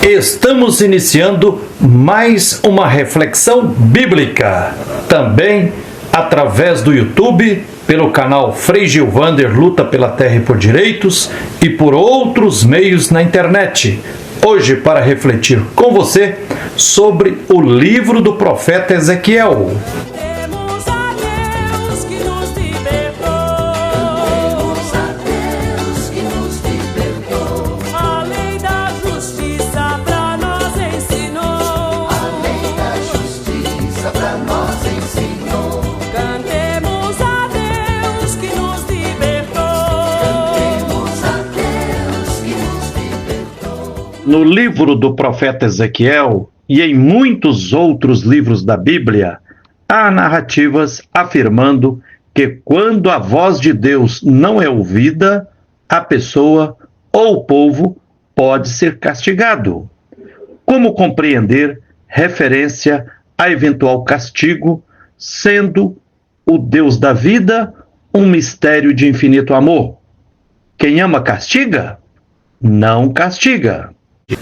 Estamos iniciando mais uma reflexão bíblica, também através do YouTube, pelo canal Frei Gilvander Luta pela Terra e por Direitos e por outros meios na internet. Hoje, para refletir com você sobre o livro do profeta Ezequiel. No livro do profeta Ezequiel e em muitos outros livros da Bíblia, há narrativas afirmando que quando a voz de Deus não é ouvida, a pessoa ou o povo pode ser castigado. Como compreender referência a eventual castigo, sendo o Deus da vida um mistério de infinito amor? Quem ama castiga? Não castiga.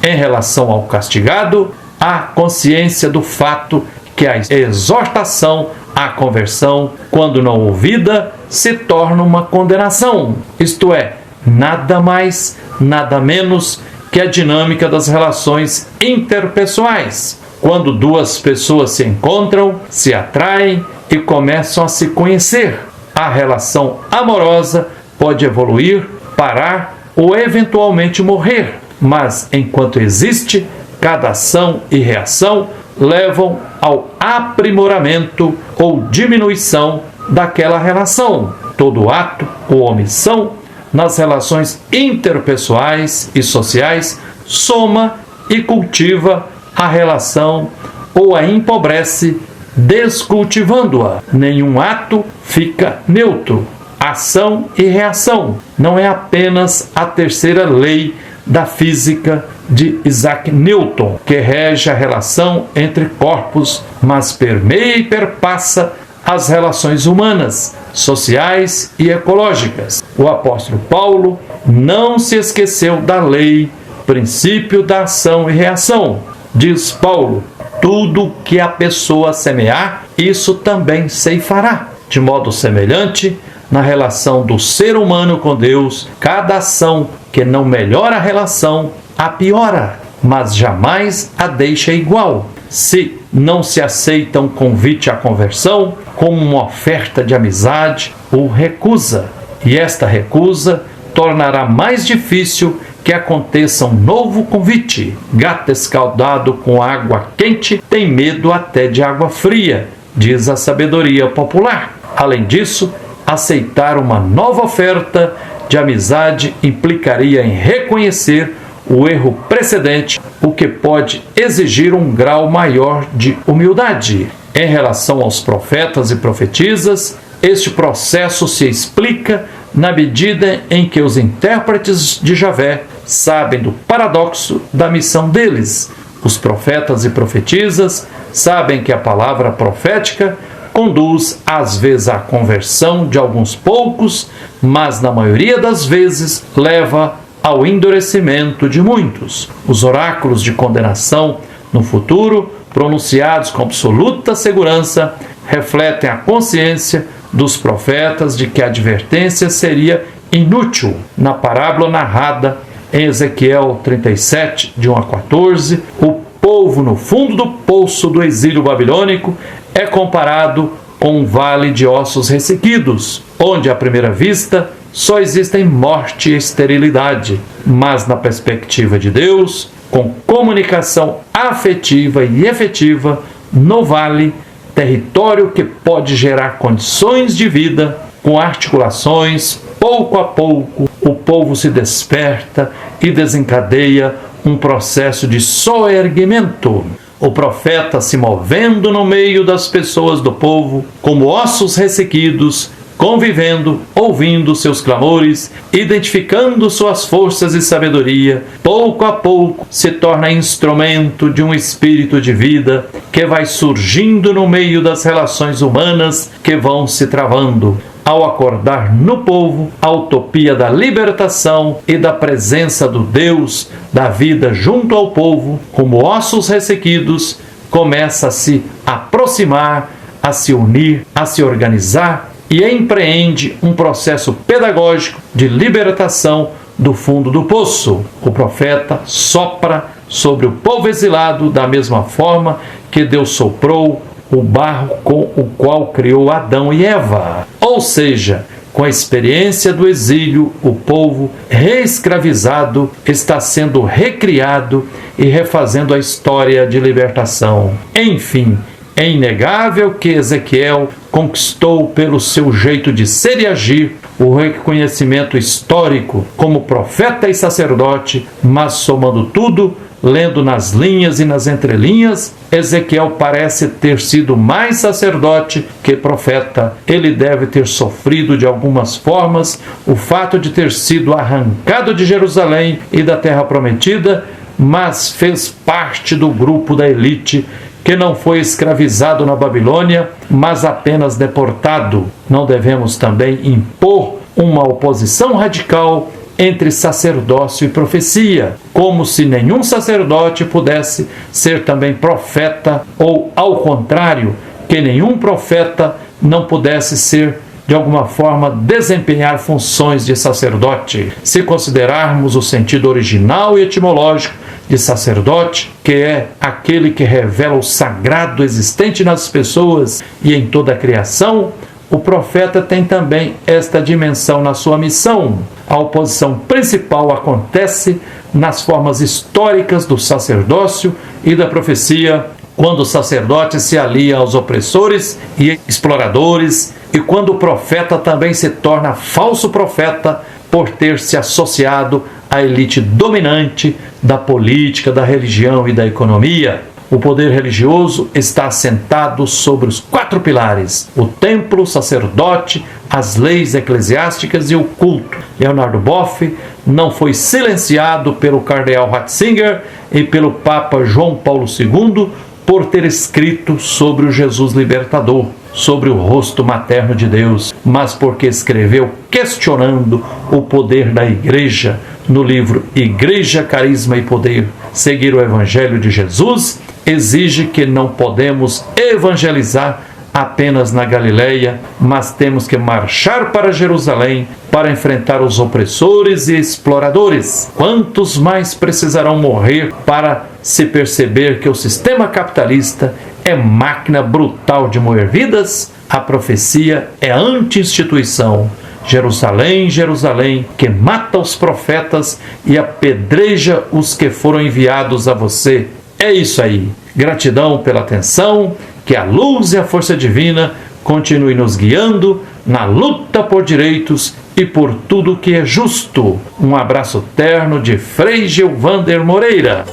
Em relação ao castigado, há consciência do fato que a exortação à conversão, quando não ouvida, se torna uma condenação. Isto é, nada mais, nada menos que a dinâmica das relações interpessoais. Quando duas pessoas se encontram, se atraem e começam a se conhecer, a relação amorosa pode evoluir, parar ou eventualmente morrer. Mas, enquanto existe, cada ação e reação levam ao aprimoramento ou diminuição daquela relação. Todo ato ou omissão nas relações interpessoais e sociais soma e cultiva a relação ou a empobrece, descultivando-a. Nenhum ato fica neutro. Ação e reação não é apenas a terceira lei da física de Isaac Newton, que rege a relação entre corpos, mas permeia e perpassa as relações humanas, sociais e ecológicas. O apóstolo Paulo não se esqueceu da lei, princípio da ação e reação. Diz Paulo: tudo que a pessoa semear, isso também ceifará. De modo semelhante, na relação do ser humano com Deus, cada ação que não melhora a relação, a piora, mas jamais a deixa igual. Se não se aceita um convite à conversão como uma oferta de amizade, o recusa. E esta recusa tornará mais difícil que aconteça um novo convite. Gato escaldado com água quente tem medo até de água fria, diz a sabedoria popular. Além disso, aceitar uma nova oferta de amizade implicaria em reconhecer o erro precedente, o que pode exigir um grau maior de humildade. Em relação aos profetas e profetisas, este processo se explica na medida em que os intérpretes de Javé sabem do paradoxo da missão deles. Os profetas e profetisas sabem que a palavra profética conduz às vezes à conversão de alguns poucos, mas na maioria das vezes leva ao endurecimento de muitos. Os oráculos de condenação no futuro, pronunciados com absoluta segurança, refletem a consciência dos profetas de que a advertência seria inútil. Na parábola narrada em Ezequiel 37, de 1 a 14, o povo no fundo do poço do exílio babilônico é comparado com um vale de ossos ressequidos, onde à primeira vista só existem morte e esterilidade, mas na perspectiva de Deus, com comunicação afetiva e efetiva, no vale, território que pode gerar condições de vida, com articulações, pouco a pouco, o povo se desperta e desencadeia um processo de soerguimento. O profeta se movendo no meio das pessoas do povo, como ossos ressequidos, convivendo, ouvindo seus clamores, identificando suas forças e sabedoria, pouco a pouco se torna instrumento de um espírito de vida que vai surgindo no meio das relações humanas que vão se travando. ao acordar no povo a utopia da libertação e da presença do Deus da vida junto ao povo, como ossos ressequidos, começa a se aproximar, a se unir, a se organizar e empreende um processo pedagógico de libertação do fundo do poço. O profeta sopra sobre o povo exilado da mesma forma que Deus soprou o barro com o qual criou Adão e Eva. Ou seja, com a experiência do exílio, o povo reescravizado está sendo recriado e refazendo a história de libertação. Enfim, é inegável que Ezequiel conquistou pelo seu jeito de ser e agir o reconhecimento histórico como profeta e sacerdote, mas somando tudo, lendo nas linhas e nas entrelinhas, Ezequiel parece ter sido mais sacerdote que profeta. Ele deve ter sofrido de algumas formas o fato de ter sido arrancado de Jerusalém e da terra prometida, mas fez parte do grupo da elite que não foi escravizado na Babilônia, mas apenas deportado. Não devemos também impor uma oposição radical entre sacerdócio e profecia, como se nenhum sacerdote pudesse ser também profeta, ou, ao contrário, que nenhum profeta não pudesse ser, de alguma forma, desempenhar funções de sacerdote. Se considerarmos o sentido original e etimológico de sacerdote, que é aquele que revela o sagrado existente nas pessoas e em toda a criação, o profeta tem também esta dimensão na sua missão. A oposição principal acontece nas formas históricas do sacerdócio e da profecia, quando o sacerdote se alia aos opressores e exploradores, e quando o profeta também se torna falso profeta por ter se associado à elite dominante da política, da religião e da economia. O poder religioso está assentado sobre os 4 pilares: o templo, o sacerdote, as leis eclesiásticas e o culto. Leonardo Boff não foi silenciado pelo cardeal Ratzinger e pelo Papa João Paulo II por ter escrito sobre o Jesus libertador, sobre o rosto materno de Deus, mas porque escreveu questionando o poder da Igreja no livro Igreja, Carisma e Poder. Seguir o Evangelho de Jesus exige que não podemos evangelizar apenas na Galileia, mas temos que marchar para Jerusalém para enfrentar os opressores e exploradores. Quantos mais precisarão morrer para se perceber que o sistema capitalista é máquina brutal de moer vidas? A profecia é anti-instituição. Jerusalém, Jerusalém, que mata os profetas e apedreja os que foram enviados a você. É isso aí. Gratidão pela atenção, que a luz e a força divina continue nos guiando na luta por direitos e por tudo que é justo. Um abraço terno de Frei Gilvander Moreira.